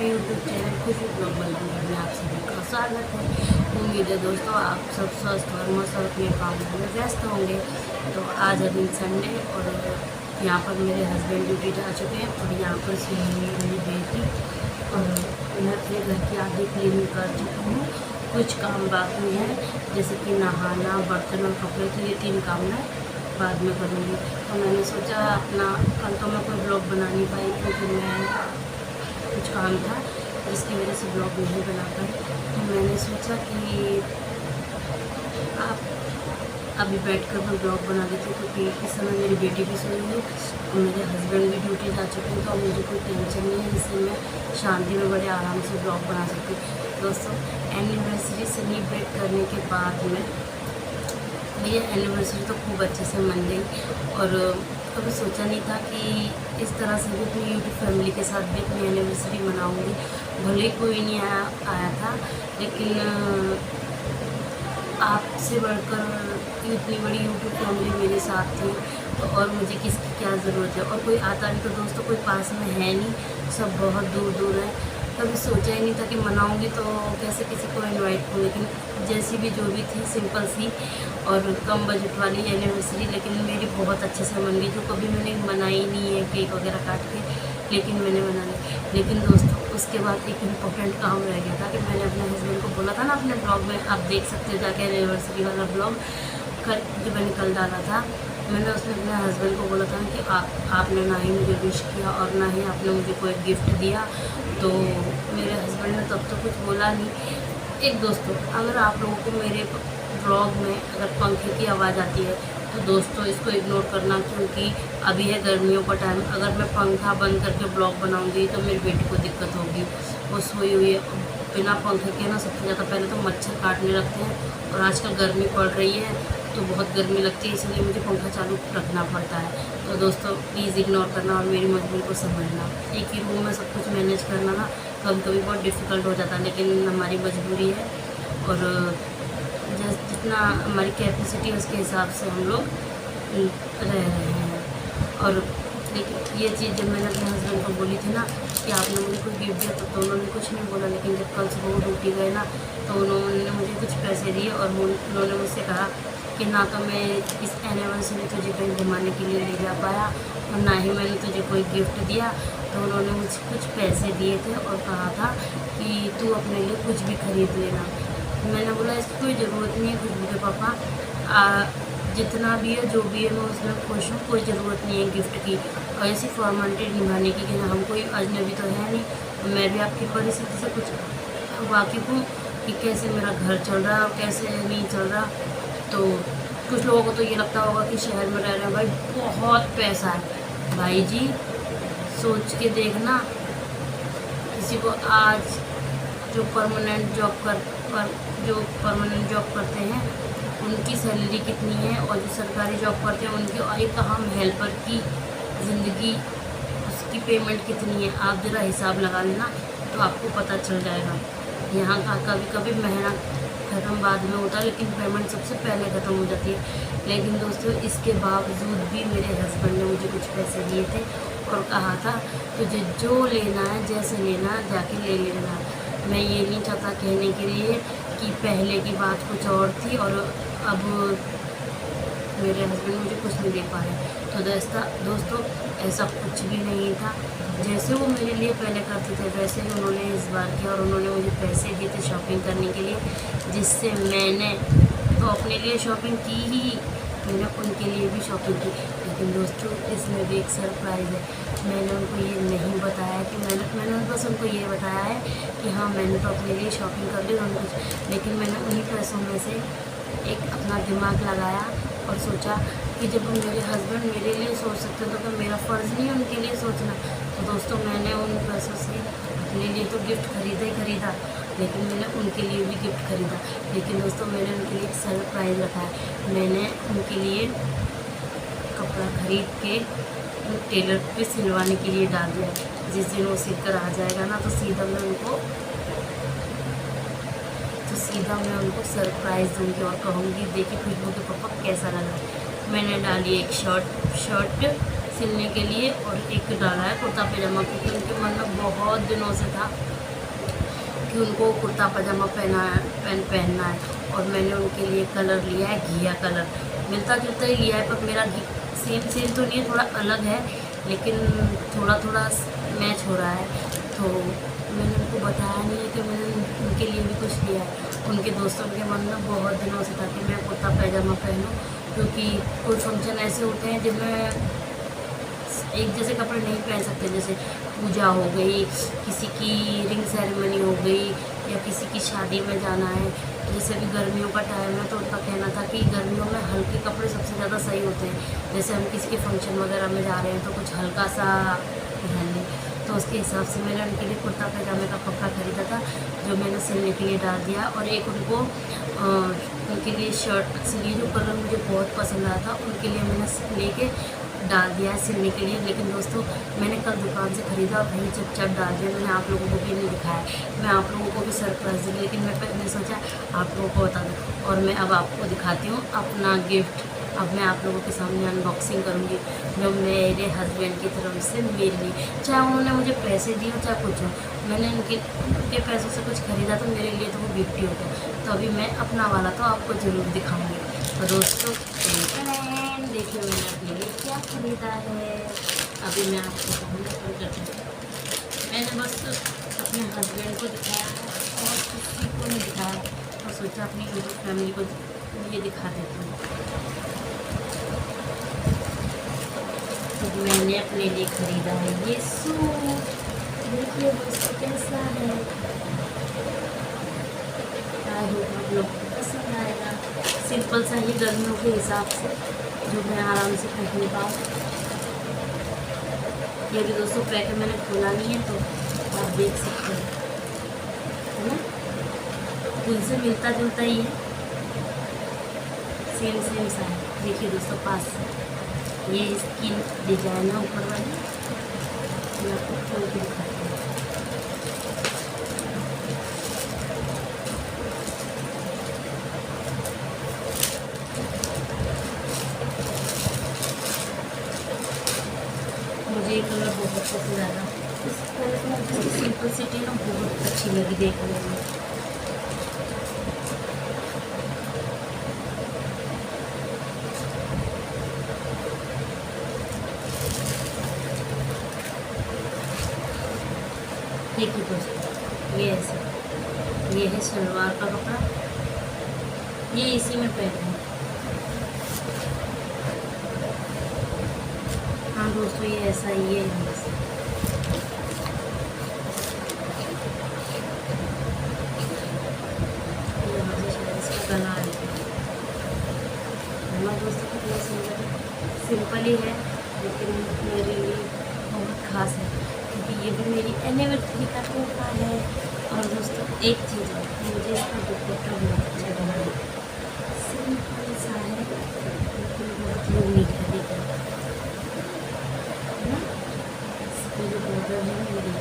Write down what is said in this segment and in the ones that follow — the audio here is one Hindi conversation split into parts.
यूट्यूब चैनल खुशी ब्लॉग बनाने में आप सभी का स्वागत है। उम्मीद है दोस्तों आप सब स्वस्थ और मस्त और अपने कामों में व्यस्त होंगे। तो आज है दिन संडे और यहाँ पर मेरे हस्बैंड ड्यूटी जा चुके हैं और यहाँ पर सी मेरी बेटी और मैं अपने घर की आधी क्लीनिंग कर चुकी हूँ। कुछ काम बाकी हैं जैसे कि नहाना, बर्तन और कपड़े, तो ये 3 काम मैं बाद में करूँगी। तो मैंने सोचा अपना कल तो मैं कोई ब्लॉग बना नहीं पाई क्योंकि मैं कुछ काम था जिसकी वजह से ब्लॉग नहीं बना पाई। तो मैंने सोचा कि आप अभी बैठकर मैं ब्लॉग बना लेती क्योंकि इस समय मेरी बेटी भी सोई है और मेरे हस्बैंड भी ड्यूटी जा चुके हैं, तो अब मुझे कोई टेंशन नहीं है, जिससे मैं शांति में बड़े आराम से ब्लॉग बना सकती हूँ। दोस्तों एनिवर्सरी सेलिब्रेट करने के बाद में ये एनिवर्सरी तो खूब अच्छे से मन गई और कभी सोचा नहीं था कि इस तरह से भी अपनी यूट्यूब फैमिली के साथ भी अपनी एनिवर्सरी मनाऊंगी। भले ही कोई नहीं आया था, लेकिन आपसे बढ़कर इतनी बड़ी यूट्यूब फैमिली मेरे साथ थी तो और मुझे किसकी क्या ज़रूरत है। और कोई आता नहीं तो दोस्तों कोई पास में है नहीं, सब बहुत दूर दूर है। कभी सोचा ही नहीं था कि मनाऊंगी तो कैसे किसी को इनवाइट करूँ, लेकिन जैसी भी जो भी थी सिंपल सी और कम बजट वाली एनिवर्सरी, लेकिन मेरी बहुत अच्छे से मन गई। जो कभी मैंने मनाई नहीं है केक वगैरह काट के, लेकिन मैंने मना ली। लेकिन दोस्तों उसके बाद एक इम्पोर्टेंट काम रह गया था कि मैंने अपने हस्बैंड को बोला था ना अपने ब्लॉग में, आप देख सकते हो जाके एनिवर्सरी वाला ब्लॉग जो मैंने कल डाला था। मैंने उसमें अपने हस्बैंड को बोला था कि आपने ना ही मुझे विश किया और ना ही आपने मुझे कोई गिफ्ट दिया। तो मेरे हस्बैंड ने तब तो कुछ बोला नहीं। एक दोस्तों अगर आप लोगों को मेरे ब्लॉग में अगर पंखे की आवाज़ आती है तो दोस्तों इसको इग्नोर करना, क्योंकि अभी है गर्मियों का टाइम। अगर मैं पंखा बंद करके ब्लॉग बनाऊंगी तो मेरी बेटी को दिक्कत होगी, वो सोई हुई है। बिना पंखे के ना सबसे ज़्यादा पहले तो मच्छर काटने लगते हैं और आजकल गर्मी पड़ रही है तो बहुत गर्मी लगती है, इसलिए मुझे पंखा चालू रखना पड़ता है। तो दोस्तों प्लीज़ इग्नोर करना और मेरी मजबूरी को समझना। एक ही रूम में सब कुछ मैनेज करना ना कभी कभी बहुत डिफ़िकल्ट हो जाता है, लेकिन हमारी मजबूरी है और जितना हमारी कैपेसिटी है उसके हिसाब से हम लोग रह रहे हैं। और लेकिन ये चीज़ जब मैंने अपने हस्बैंड को बोली थी ना कि आपने मुझे कोई गिफ्ट दिया तो उन्होंने कुछ नहीं बोला, लेकिन जब कल सुबह वो ड्यूटी गए ना तो उन्होंने मुझे कुछ पैसे दिए और उन्होंने मुझसे कहा कि ना तो मैं इस एनिवर्सरी तुझे कहीं घुमाने के लिए ले जा पाया और ना ही मैंने तुझे कोई गिफ्ट दिया। तो उन्होंने मुझे कुछ पैसे दिए थे और कहा था कि तू अपने लिए कुछ भी खरीद लेना। मैंने बोला इसकी कोई ज़रूरत नहीं है खुशबू के पापा, जितना भी है जो भी है मैं उसमें खुश हूँ, कोई ज़रूरत नहीं है गिफ्ट की और ऐसी फॉर्मेलिटी निभाने की कि हम कोई अजनबी तो है नहीं। मैं भी आपकी परिस्थिति से कुछ वाकिफ़ हूँ कि कैसे मेरा घर चल रहा है और कैसे नहीं चल रहा। तो कुछ लोगों को तो ये लगता होगा कि शहर में रह रहे हैं भाई बहुत पैसा है। भाई जी सोच के देखना, किसी को आज जो परमानेंट जॉब करते हैं उनकी सैलरी कितनी है और जो सरकारी जॉब करते हैं उनकी एक हम हेल्पर की ज़िंदगी उसकी पेमेंट कितनी है, आप ज़रा हिसाब लगा लेना तो आपको पता चल जाएगा। यहाँ का कभी कभी मेहनत ख़त्म बाद में होता है, लेकिन पेमेंट सबसे पहले ख़त्म हो जाती है। लेकिन दोस्तों इसके बावजूद भी मेरे हस्बैंड ने मुझे कुछ पैसे दिए थे और कहा था तुझे जो लेना है जैसे लेना है जाके ले लेना। मैं ये नहीं चाहता कहने के लिए कि पहले की बात कुछ और थी और अब मेरे हस्बैंड मुझे कुछ नहीं दे पा रहे। तो दोस्तों ऐसा कुछ भी नहीं था। जैसे वो मेरे लिए पहले करते थे वैसे ही उन्होंने इस बार किया और उन्होंने मुझे पैसे दिए थे शॉपिंग करने के लिए, जिससे मैंने तो अपने लिए शॉपिंग की ही, मैंने उनके लिए भी शॉपिंग की। लेकिन दोस्तों इसमें भी एक सरप्राइज़ है। मैंने उनको ये नहीं बताया कि मैंने बस उनको ये बताया है कि हाँ मैंने तो अपने लिए शॉपिंग कर ली उनको, लेकिन मैंने उन्हीं पैसों में से एक अपना दिमाग लगाया और सोचा कि जब मेरे हस्बैंड मेरे लिए सोच सकते हैं तो क्या मेरा फ़र्ज़ नहीं है उनके लिए सोचना। तो दोस्तों मैंने उन पैसों से अपने लिए तो गिफ्ट खरीदा ही खरीदा, लेकिन मैंने उनके लिए भी गिफ्ट खरीदा। लेकिन दोस्तों मैंने उनके लिए एक सरप्राइज़ रखा है। मैंने उनके लिए कपड़ा खरीद के टेलर पे सिलवाने के लिए डाल दिया। जिस दिन वो सिल कर आ जाएगा ना तो सीधा मैं उनको सरप्राइज़ दूँगी और कहूँगी देखिए खुशबू के पापा कैसा लगा। मैंने डाली एक शर्ट सिलने के लिए और एक डाला है कुर्ता पैजामा, क्योंकि उनके मन में बहुत दिनों से था कि उनको कुर्ता पजामा पहनना है। और मैंने उनके लिए कलर लिया है घिया कलर, मिलता जुलता ही लिया है, पर मेरा सेम सेम तो नहीं है, थोड़ा अलग है, लेकिन थोड़ा थोड़ा मैच हो रहा है। तो मैंने उनको बताया नहीं है कि मैंने उनके लिए भी कुछ लिया है। उनके दोस्तों के मन में बहुत दिनों से था कि मैं कुर्ता पैजामा पहनूं, क्योंकि कोई फंक्शन ऐसे होते हैं जिनमें एक जैसे कपड़े नहीं पहन सकते, जैसे पूजा हो गई, किसी की रिंग सेरेमनी हो गई, या किसी की शादी में जाना है। जैसे अभी गर्मियों का टाइम है, तो उनका कहना था कि गर्मियों में हल्के कपड़े सबसे ज़्यादा सही होते हैं। जैसे हम किसी के फंक्शन वगैरह में जा रहे हैं तो कुछ हल्का सा पहन लें। तो उसके हिसाब से मैंने उनके लिए कुर्ता पैजामे का कपड़ा ख़रीदा था, जो मैंने सिलने के लिए डाल दिया। और एक उनको उनके लिए शर्ट सिली, जो कलर मुझे बहुत पसंद आया था, उनके लिए मैंने लेके डाल दिया है सिलने के लिए। लेकिन दोस्तों, मैंने कल दुकान से ख़रीदा और वहीं चुपचाप डाल दिया। मैंने आप लोगों को भी नहीं दिखाया, मैं आप लोगों को भी सरप्राइज दी, लेकिन मैंने सोचा आप लोगों को बता दूँ। और मैं अब आपको दिखाती हूँ अपना गिफ्ट। अब मैं आप लोगों के सामने अनबॉक्सिंग करूँगी, जो मेरे हस्बैंड की तरफ से मेरे लिए, चाहे उन्होंने मुझे पैसे दिए हो चाहे कुछ हो, मैंने उनके पैसों से कुछ ख़रीदा तो मेरे लिए तो वो गिफ्ट ही होगा। तो अभी मैं अपना वाला तो आपको ज़रूर दिखाऊँगी। तो दोस्तों देखिए मैंने अपने लिए क्या ख़रीदा है, अभी मैं आपको कहूँगा शुरू करती हूँ। मैंने बस अपने हस्बैंड को दिखाया है और किसी को नहीं दिखाया, और सोचा अपनी यूट्यूब फैमिली को ये दिखा देती हूँ। तो मैंने अपने लिए ख़रीदा है ये सूट, देखिए दोस्तों कैसा है। आई होप आप लोग को पसंद आएगा। सिंपल सा ही गर्मियों के हिसाब से, जो मैं आराम से पहन पाऊँ। ये भी दोस्तों पैकेट मैंने खोला नहीं है, तो आप देख सकते हैं, है ना, उनसे मिलता जुलता ही है, सेम सेम सा है। देखिए दोस्तों पास ये इसकी डिजाइन है ऊपर वाली, मैं आपको खोल के दिखाती हूँ। मुझे ये कलर बहुत पसंद आया, इस कलर में सिंपलिसिटी ना बहुत अच्छी लगी देखने में। देखिए दोस्तों ये ऐसे, ये है सलवार का कपड़ा, ये इसी में पहने। हाँ दोस्तों ये ऐसा ही है, इसका गला है दोस्तों, कितना सुंदर है। सिंपल ही है, लेकिन मेरे लिए बहुत ख़ास है, क्योंकि ये भी मेरी एनिवर्सरी का तोहफा है। और दोस्तों एक चीज़ है, मुझे इसका दुपट्टा बहुत अच्छा लगा है, सिंपल सा है लेकिन बहुत यूनिक है। देखिए ना, इसकी जो बॉर्डर है मेरी,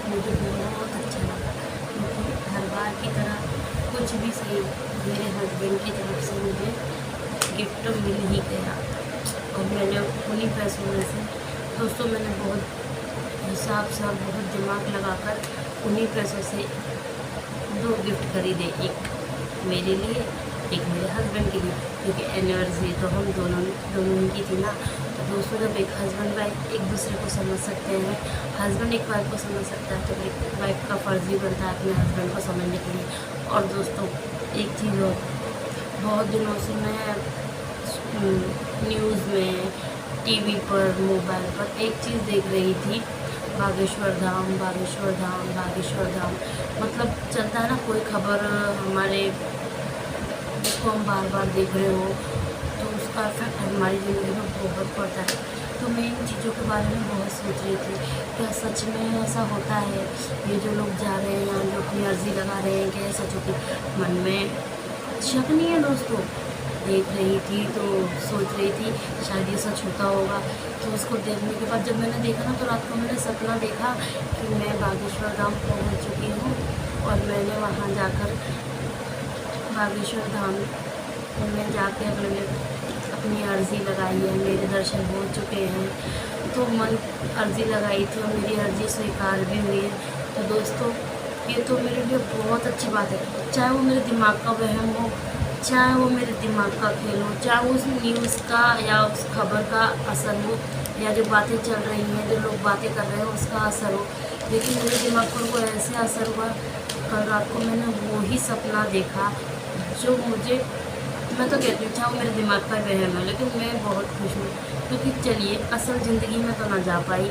मुझे बहुत अच्छा लगा, क्योंकि हर बार की तरह कुछ भी सही मेरे हस्बैंड की तरफ से मुझे गिफ्ट मिल ही गया। और मैंने उन्हीं पैसों में से दोस्तों, मैंने बहुत हिसाब से और बहुत दिमाग लगाकर उन्हीं पैसों से 2 गिफ्ट खरीदे, एक मेरे लिए एक मेरे हस्बैंड के लिए, क्योंकि एनिवर्सरी तो हम दोनों की थी ना। तो दोस्तों जब एक हस्बैंड वाइफ एक दूसरे को समझ सकते हैं, हस्बैंड एक वाइफ को समझ सकता है, तो एक वाइफ का फ़र्ज़ भी बनता है अपने हस्बैंड को समझने के लिए। और दोस्तों एक चीज़ और, बहुत दिनों से मैं न्यूज़ में, टीवी पर, मोबाइल पर एक चीज़ देख रही थी, बागेश्वर धाम बागेश्वर धाम बागेश्वर धाम, मतलब चलता है ना कोई खबर हमारे, जिसको हम बार बार देख रहे हो, तो उसका इफेक्ट हमारी ज़िंदगी में बहुत पड़ता है। तो मैं इन चीज़ों के बारे में बहुत सोच रही थी, क्या सच में ऐसा होता है, ये जो लोग जा रहे हैं, जो अपनी अर्जी लगा रहे हैं, क्या सच होती, मन में शक नहीं है दोस्तों। देख रही थी तो सोच रही थी शायद ये सच होता होगा। तो उसको देखने के बाद जब मैंने देखा ना, तो रात को मैंने सपना देखा कि मैं बागेश्वर धाम पहुंच चुकी हूँ, और मैंने वहाँ जाकर बागेश्वर धाम में जाके अपनी अर्ज़ी लगाई है, मेरे दर्शन हो चुके हैं। तो मन अर्ज़ी लगाई थी और मेरी अर्ज़ी स्वीकार भी हुई है। तो दोस्तों ये तो मेरे लिए बहुत अच्छी बात है, चाहे वो मेरे दिमाग का वहम हो, चाहे वो मेरे दिमाग का खेल हो, चाहे वो उस न्यूज़ का या उस खबर का असर हो, या जो बातें चल रही हैं, जो लोग बातें कर रहे हैं उसका असर हो। लेकिन मेरे दिमाग पर वो ऐसे असर हुआ, कल रात को मैंने वो ही सपना देखा जो मुझे, मैं तो कहती हूँ चाहे वो मेरे दिमाग का वहम है, लेकिन मैं बहुत खुश हूँ। क्योंकि चलिए असल ज़िंदगी में तो ना जा पाई,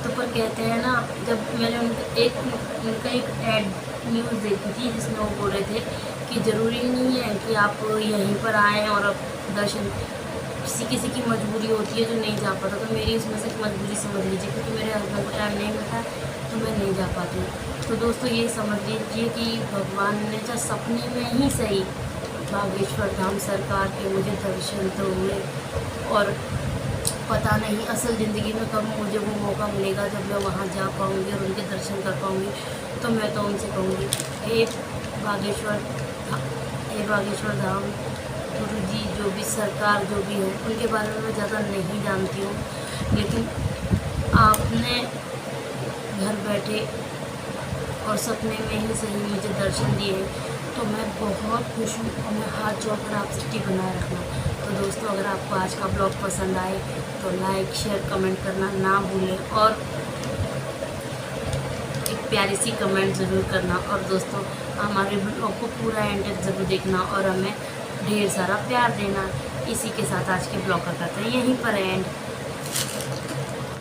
तो पर कहते हैं ना, जब मैंने उनका एक एड न्यूज़ देखी थी जिसमें वो बोल रहे थे कि ज़रूरी नहीं है कि आप यहीं पर आएँ और अब दर्शन, किसी किसी की मजबूरी होती है जो नहीं जा पाता, तो मेरी इसमें से एक मजबूरी समझ लीजिए, क्योंकि मेरे हस्बैंड को टाइम नहीं मिलता तो मैं नहीं जा पाती हूँ। तो दोस्तों ये समझ लीजिए कि भगवान ने चाहे सपने में ही सही बागेश्वर धाम सरकार के मुझे दर्शन तो हुए, और पता नहीं असल ज़िंदगी में कब मुझे वो मौका मिलेगा जब मैं वहाँ जा पाऊँगी और उनके दर्शन कर पाऊँगी। तो मैं तो उनसे कहूँगी, हे बागेश्वर हे बागेश्वर धाम गुरु जी, जो भी सरकार जो भी है, उनके बारे में मैं ज़्यादा नहीं जानती हूँ, लेकिन आपने घर बैठे और सपने में ही सही मुझे दर्शन दिए, तो मैं बहुत खुश हूँ और मैं हाथ जोड़कर आपसे टिक बनाए रखना। तो दोस्तों अगर आपको आज का ब्लॉग पसंद आए तो लाइक शेयर कमेंट करना ना भूलें, और एक प्यारी सी कमेंट ज़रूर करना। और दोस्तों हमारे ब्लॉग को पूरा एंड तक ज़रूर देखना और हमें ढेर सारा प्यार देना। इसी के साथ आज के ब्लॉग का करते हैं यहीं पर एंड।